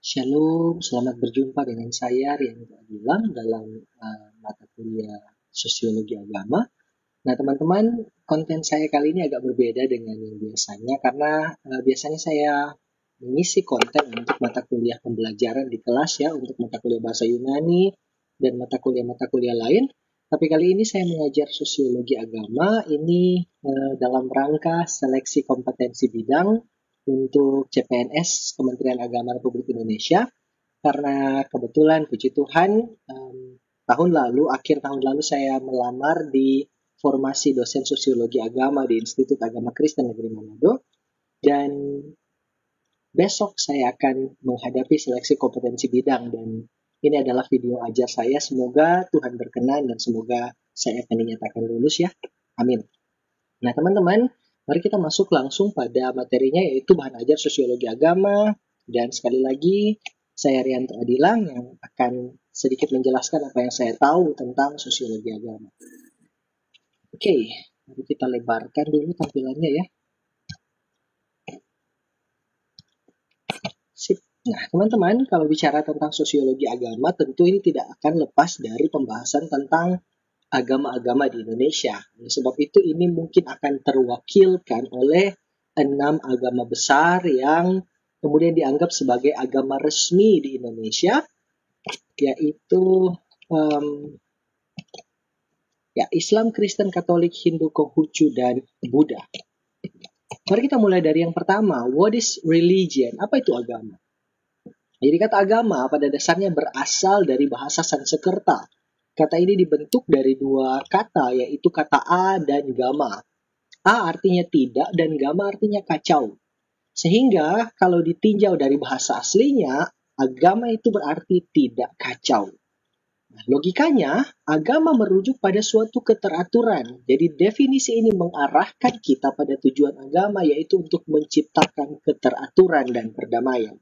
Shalom, selamat berjumpa dengan saya Rian Adilang dalam mata kuliah Sosiologi Agama. Nah, teman-teman, konten saya kali ini agak berbeda dengan yang biasanya karena biasanya saya mengisi konten untuk mata kuliah pembelajaran di kelas ya, untuk mata kuliah bahasa Yunani dan mata kuliah lain. Tapi kali ini saya mengajar Sosiologi Agama ini dalam rangka seleksi kompetensi bidang untuk CPNS Kementerian Agama Republik Indonesia. Karena kebetulan puji Tuhan akhir tahun lalu saya melamar di formasi dosen sosiologi agama di Institut Agama Kristen Negeri Manado, dan besok saya akan menghadapi seleksi kompetensi bidang, dan ini adalah video ajar saya. Semoga Tuhan berkenan dan semoga saya akan dinyatakan lulus ya. Amin. Nah, teman-teman, mari kita masuk langsung pada materinya, yaitu bahan ajar sosiologi agama. Dan sekali lagi, saya Rianto Adilang yang akan sedikit menjelaskan apa yang saya tahu tentang sosiologi agama. Oke, mari kita lebarkan dulu tampilannya ya. Sip. Nah, teman-teman, kalau bicara tentang sosiologi agama, tentu ini tidak akan lepas dari pembahasan tentang agama-agama di Indonesia. Oleh sebab itu, ini mungkin akan terwakilkan oleh 6 agama besar yang kemudian dianggap sebagai agama resmi di Indonesia, yaitu Islam, Kristen, Katolik, Hindu, Konghucu, dan Buddha. Mari kita mulai dari yang pertama. What is religion? Apa itu agama? Jadi kata agama pada dasarnya berasal dari bahasa Sanskerta. Kata ini dibentuk dari dua kata, yaitu kata a dan gama. A artinya tidak dan gama artinya kacau. Sehingga kalau ditinjau dari bahasa aslinya, agama itu berarti tidak kacau. Nah, logikanya, agama merujuk pada suatu keteraturan. Jadi definisi ini mengarahkan kita pada tujuan agama, yaitu untuk menciptakan keteraturan dan perdamaian.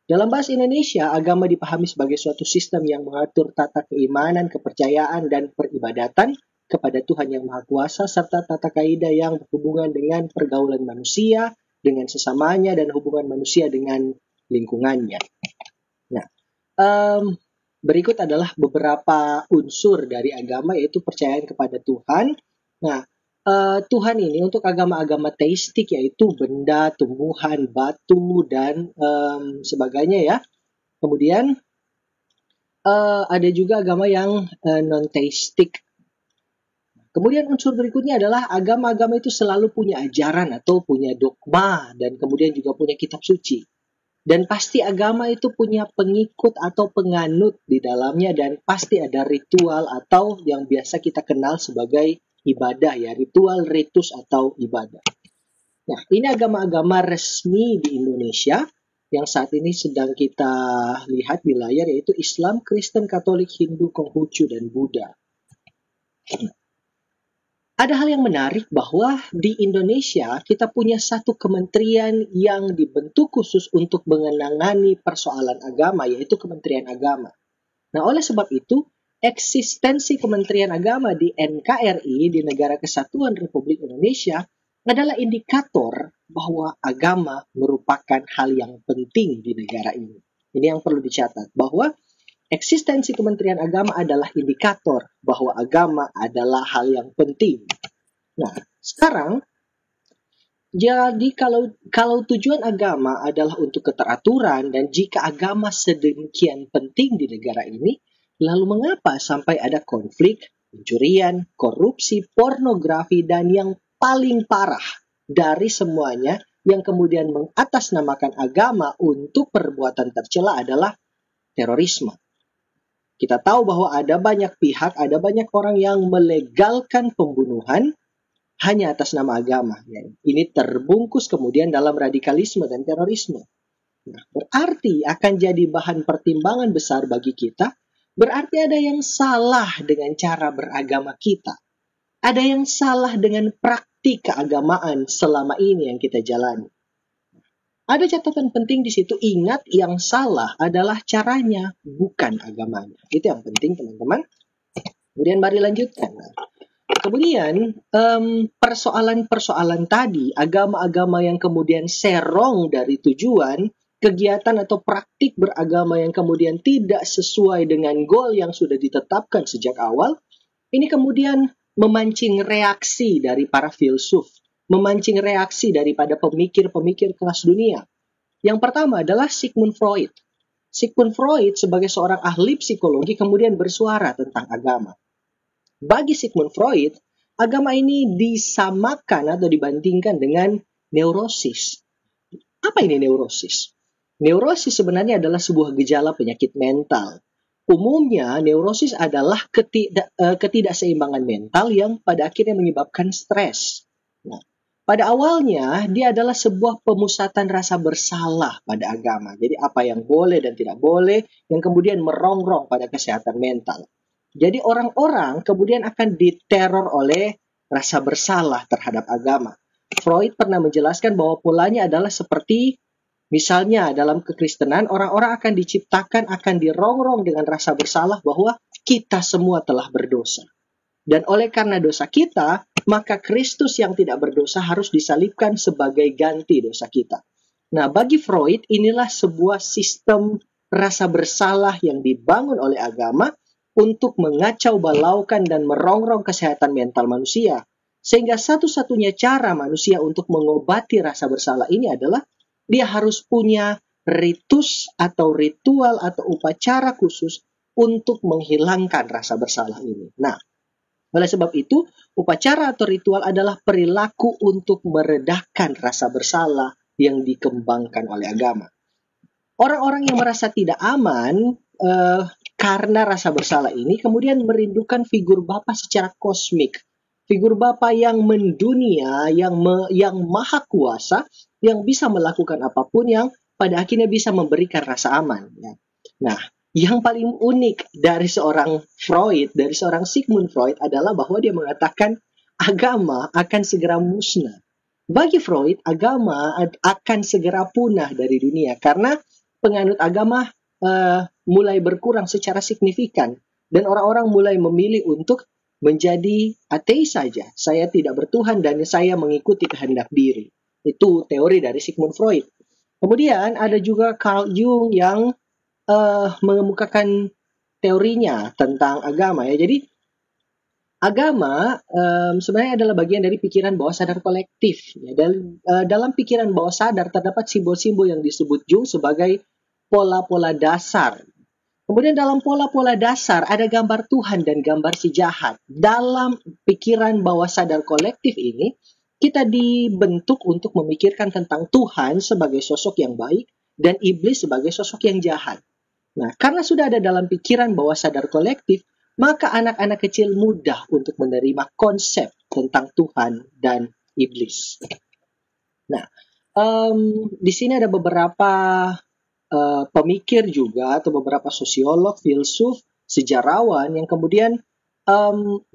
Dalam bahasa Indonesia, agama dipahami sebagai suatu sistem yang mengatur tata keimanan, kepercayaan, dan peribadatan kepada Tuhan Yang Maha Kuasa, serta tata kaidah yang berhubungan dengan pergaulan manusia, dengan sesamanya, dan hubungan manusia dengan lingkungannya. Nah, berikut adalah beberapa unsur dari agama, yaitu percayaan kepada Tuhan. Nah, Tuhan ini untuk agama-agama teistik, yaitu benda, tumbuhan, batu, dan sebagainya ya. Kemudian ada juga agama yang non-teistik. Kemudian unsur berikutnya adalah agama-agama itu selalu punya ajaran atau punya dogma, dan kemudian juga punya kitab suci. Dan pasti agama itu punya pengikut atau penganut di dalamnya, dan pasti ada ritual atau yang biasa kita kenal sebagai ibadah ya, ritual, ritus atau ibadah. Nah, ini agama-agama resmi di Indonesia yang saat ini sedang kita lihat di layar, yaitu Islam, Kristen, Katolik, Hindu, Konghucu, dan Buddha. Ada hal yang menarik bahwa di Indonesia kita punya satu kementerian yang dibentuk khusus untuk menangani persoalan agama, yaitu Kementerian Agama. Nah, oleh sebab itu, eksistensi Kementerian Agama di NKRI, di Negara Kesatuan Republik Indonesia, adalah indikator bahwa agama merupakan hal yang penting di negara ini. Ini yang perlu dicatat, bahwa eksistensi Kementerian Agama adalah indikator bahwa agama adalah hal yang penting. Nah, sekarang, jadi kalau tujuan agama adalah untuk keteraturan, dan jika agama sedemikian penting di negara ini, lalu mengapa sampai ada konflik, pencurian, korupsi, pornografi, dan yang paling parah dari semuanya, yang kemudian mengatasnamakan agama untuk perbuatan tercela adalah terorisme. Kita tahu bahwa ada banyak pihak, ada banyak orang yang melegalkan pembunuhan hanya atas nama agama. Ya. Ini terbungkus kemudian dalam radikalisme dan terorisme. Nah, berarti akan jadi bahan pertimbangan besar bagi kita. Berarti ada yang salah dengan cara beragama kita. Ada yang salah dengan praktik keagamaan selama ini yang kita jalani. Ada catatan penting di situ. Ingat, yang salah adalah caranya, bukan agamanya. Itu yang penting, teman-teman. Kemudian mari lanjutkan. Kemudian persoalan-persoalan tadi, agama-agama yang kemudian serong dari tujuan, kegiatan atau praktik beragama yang kemudian tidak sesuai dengan goal yang sudah ditetapkan sejak awal, ini kemudian memancing reaksi dari para filsuf, memancing reaksi daripada pemikir-pemikir kelas dunia. Yang pertama adalah Sigmund Freud. Sigmund Freud sebagai seorang ahli psikologi kemudian bersuara tentang agama. Bagi Sigmund Freud, agama ini disamakan atau dibandingkan dengan neurosis. Apa ini neurosis? Neurosis sebenarnya adalah sebuah gejala penyakit mental. Umumnya, neurosis adalah ketidakseimbangan mental yang pada akhirnya menyebabkan stres. Nah, pada awalnya, dia adalah sebuah pemusatan rasa bersalah pada agama. Jadi apa yang boleh dan tidak boleh, yang kemudian merongrong pada kesehatan mental. Jadi orang-orang kemudian akan diteror oleh rasa bersalah terhadap agama. Freud pernah menjelaskan bahwa polanya adalah seperti, misalnya dalam kekristenan, orang-orang akan diciptakan, akan dirongrong dengan rasa bersalah bahwa kita semua telah berdosa. Dan oleh karena dosa kita, maka Kristus yang tidak berdosa harus disalibkan sebagai ganti dosa kita. Nah, bagi Freud, inilah sebuah sistem rasa bersalah yang dibangun oleh agama untuk mengacau balaukan dan merongrong kesehatan mental manusia. Sehingga satu-satunya cara manusia untuk mengobati rasa bersalah ini adalah dia harus punya ritus atau ritual atau upacara khusus untuk menghilangkan rasa bersalah ini. Nah, oleh sebab itu, upacara atau ritual adalah perilaku untuk meredakan rasa bersalah yang dikembangkan oleh agama. Orang-orang yang merasa tidak aman karena rasa bersalah ini kemudian merindukan figur Bapa secara kosmik. Figur Bapa yang mendunia, yang maha kuasa, yang bisa melakukan apapun, yang pada akhirnya bisa memberikan rasa aman. Nah, yang paling unik dari seorang Freud, dari seorang Sigmund Freud adalah bahwa dia mengatakan agama akan segera musnah. Bagi Freud, agama akan segera punah dari dunia karena penganut agama mulai berkurang secara signifikan dan orang-orang mulai memilih untuk menjadi ateis saja. Saya tidak bertuhan dan saya mengikuti kehendak diri. Itu teori dari Sigmund Freud. Kemudian ada juga Carl Jung yang mengemukakan teorinya tentang agama ya. Jadi agama sebenarnya adalah bagian dari pikiran bawah sadar kolektif. Ya. Dalam pikiran bawah sadar terdapat simbol-simbol yang disebut Jung sebagai pola-pola dasar. Kemudian dalam pola-pola dasar ada gambar Tuhan dan gambar si jahat. Dalam pikiran bawah sadar kolektif ini, kita dibentuk untuk memikirkan tentang Tuhan sebagai sosok yang baik dan iblis sebagai sosok yang jahat. Nah, karena sudah ada dalam pikiran bawah sadar kolektif, maka anak-anak kecil mudah untuk menerima konsep tentang Tuhan dan iblis. Nah, di sini ada beberapa pemikir juga atau beberapa sosiolog, filsuf, sejarawan yang kemudian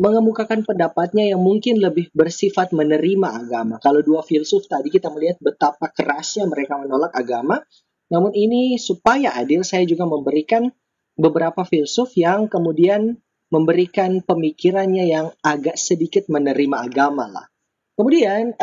mengemukakan pendapatnya yang mungkin lebih bersifat menerima agama. Kalau dua filsuf tadi kita melihat betapa kerasnya mereka menolak agama, namun ini supaya adil saya juga memberikan beberapa filsuf yang kemudian memberikan pemikirannya yang agak sedikit menerima agama lah. Kemudian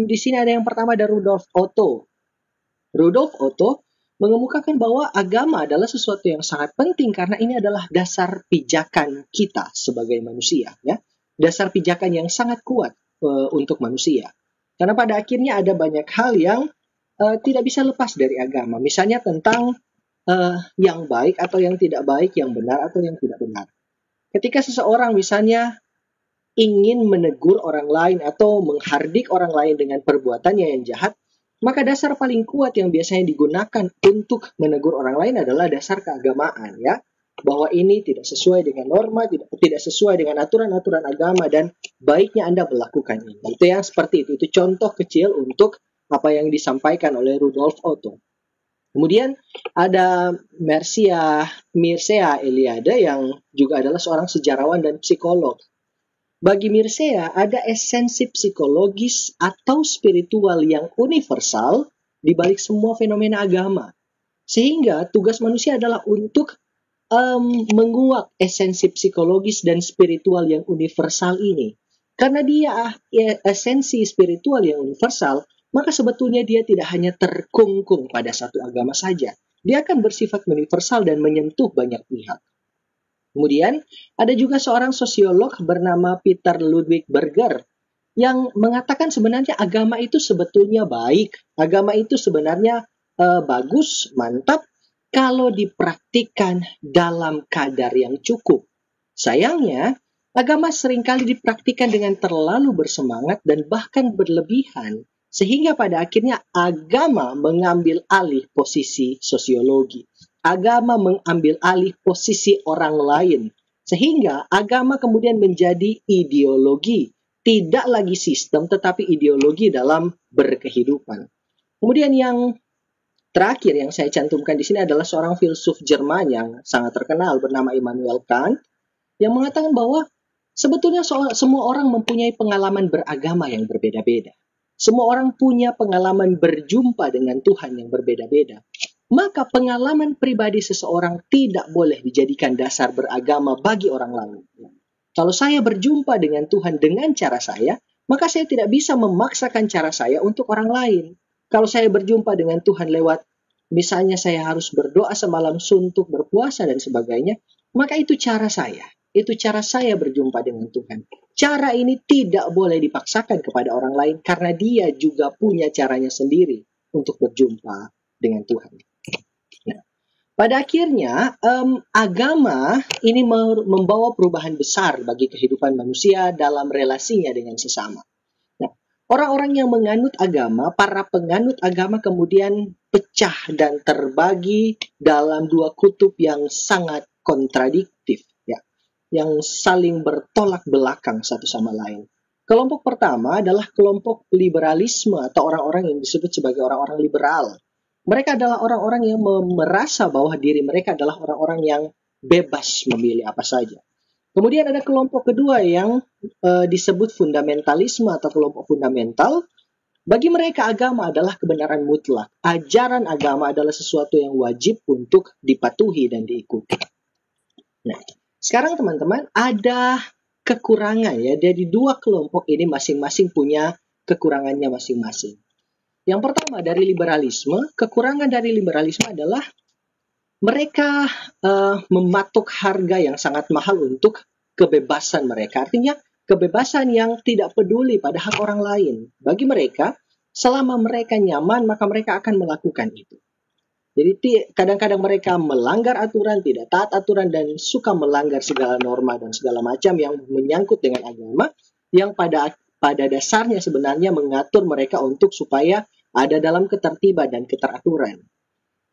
di sini ada yang pertama ada Rudolf Otto. Rudolf Otto mengemukakan bahwa agama adalah sesuatu yang sangat penting karena ini adalah dasar pijakan kita sebagai manusia, ya. Dasar pijakan yang sangat kuat untuk manusia. Karena pada akhirnya ada banyak hal yang tidak bisa lepas dari agama. Misalnya tentang yang baik atau yang tidak baik, yang benar atau yang tidak benar. Ketika seseorang misalnya ingin menegur orang lain atau menghardik orang lain dengan perbuatannya yang jahat, maka dasar paling kuat yang biasanya digunakan untuk menegur orang lain adalah dasar keagamaan, ya. Bahwa ini tidak sesuai dengan norma, tidak sesuai dengan aturan-aturan agama dan baiknya Anda melakukan ini. Itu yang seperti itu. Itu contoh kecil untuk apa yang disampaikan oleh Rudolf Otto. Kemudian ada Mircea Eliade yang juga adalah seorang sejarawan dan psikolog. Bagi Mircea, ada esensi psikologis atau spiritual yang universal di balik semua fenomena agama. Sehingga tugas manusia adalah untuk menguak esensi psikologis dan spiritual yang universal ini. Karena dia esensi spiritual yang universal, maka sebetulnya dia tidak hanya terkungkung pada satu agama saja. Dia akan bersifat universal dan menyentuh banyak pihak. Kemudian, ada juga seorang sosiolog bernama Peter Ludwig Berger yang mengatakan sebenarnya agama itu sebetulnya baik. Agama itu sebenarnya bagus, mantap, kalau dipraktikkan dalam kadar yang cukup. Sayangnya, agama seringkali dipraktikkan dengan terlalu bersemangat dan bahkan berlebihan, sehingga pada akhirnya agama mengambil alih posisi sosiologi. Agama mengambil alih posisi orang lain, sehingga agama kemudian menjadi ideologi, tidak lagi sistem tetapi ideologi dalam berkehidupan. Kemudian yang terakhir yang saya cantumkan di sini adalah seorang filsuf Jerman yang sangat terkenal bernama Immanuel Kant yang mengatakan bahwa sebetulnya semua orang mempunyai pengalaman beragama yang berbeda-beda. Semua orang punya pengalaman berjumpa dengan Tuhan yang berbeda-beda. Maka pengalaman pribadi seseorang tidak boleh dijadikan dasar beragama bagi orang lain. Kalau saya berjumpa dengan Tuhan dengan cara saya, maka saya tidak bisa memaksakan cara saya untuk orang lain. Kalau saya berjumpa dengan Tuhan lewat, misalnya saya harus berdoa semalam suntuk, berpuasa dan sebagainya, maka itu cara saya. Itu cara saya berjumpa dengan Tuhan. Cara ini tidak boleh dipaksakan kepada orang lain karena dia juga punya caranya sendiri untuk berjumpa dengan Tuhan. Nah, pada akhirnya agama ini membawa perubahan besar bagi kehidupan manusia dalam relasinya dengan sesama. Nah, orang-orang yang menganut agama, para penganut agama kemudian pecah dan terbagi dalam dua kutub yang sangat kontradiktif, yang saling bertolak belakang satu sama lain. Kelompok pertama adalah kelompok liberalisme atau orang-orang yang disebut sebagai orang-orang liberal. Mereka adalah orang-orang yang merasa bahwa diri mereka adalah orang-orang yang bebas memilih apa saja. Kemudian ada kelompok kedua yang disebut fundamentalisme atau kelompok fundamental. Bagi mereka agama adalah kebenaran mutlak. Ajaran agama adalah sesuatu yang wajib untuk dipatuhi dan diikuti. Nah, sekarang teman-teman ada kekurangan ya dari dua kelompok ini masing-masing punya kekurangannya masing-masing. Yang pertama dari liberalisme, kekurangan dari liberalisme adalah mereka mematok harga yang sangat mahal untuk kebebasan mereka. Artinya kebebasan yang tidak peduli pada hak orang lain. Bagi mereka, selama mereka nyaman maka mereka akan melakukan itu. Jadi kadang-kadang mereka melanggar aturan, tidak taat aturan, dan suka melanggar segala norma dan segala macam yang menyangkut dengan agama, yang pada dasarnya sebenarnya mengatur mereka untuk supaya ada dalam ketertiban dan keteraturan.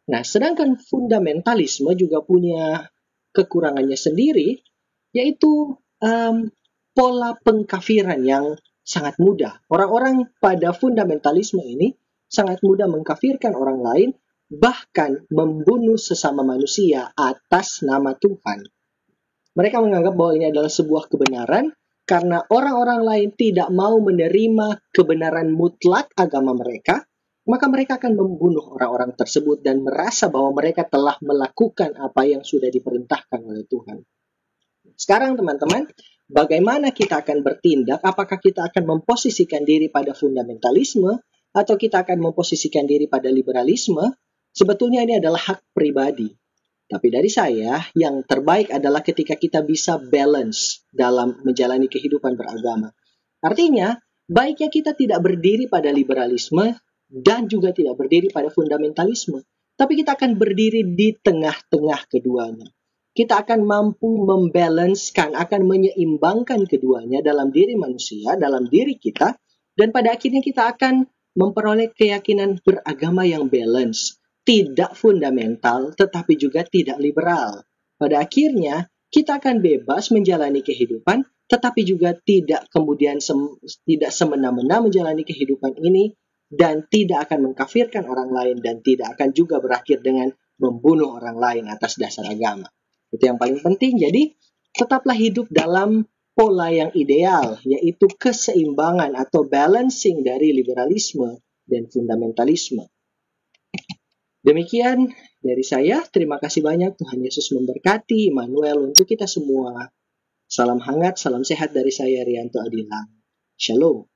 Nah, sedangkan fundamentalisme juga punya kekurangannya sendiri, yaitu pola pengkafiran yang sangat mudah. Orang-orang pada fundamentalisme ini sangat mudah mengkafirkan orang lain, bahkan membunuh sesama manusia atas nama Tuhan. Mereka menganggap bahwa ini adalah sebuah kebenaran karena orang-orang lain tidak mau menerima kebenaran mutlak agama mereka, maka mereka akan membunuh orang-orang tersebut dan merasa bahwa mereka telah melakukan apa yang sudah diperintahkan oleh Tuhan. Sekarang teman-teman, bagaimana kita akan bertindak? Apakah kita akan memposisikan diri pada fundamentalisme atau kita akan memposisikan diri pada liberalisme? Sebetulnya ini adalah hak pribadi. Tapi dari saya, yang terbaik adalah ketika kita bisa balance dalam menjalani kehidupan beragama. Artinya, baiknya kita tidak berdiri pada liberalisme dan juga tidak berdiri pada fundamentalisme. Tapi kita akan berdiri di tengah-tengah keduanya. Kita akan mampu membalancekan, akan menyeimbangkan keduanya dalam diri manusia, dalam diri kita. Dan pada akhirnya kita akan memperoleh keyakinan beragama yang balance. Tidak fundamental, tetapi juga tidak liberal. Pada akhirnya, kita akan bebas menjalani kehidupan, tetapi juga tidak kemudian tidak semena-mena menjalani kehidupan ini, dan tidak akan mengkafirkan orang lain, dan tidak akan juga berakhir dengan membunuh orang lain atas dasar agama. Itu yang paling penting. Jadi, tetaplah hidup dalam pola yang ideal, yaitu keseimbangan atau balancing dari liberalisme dan fundamentalisme. Demikian dari saya. Terima kasih banyak. Tuhan Yesus memberkati. Immanuel untuk kita semua. Salam hangat, salam sehat dari saya, Rianto Adilang. Shalom.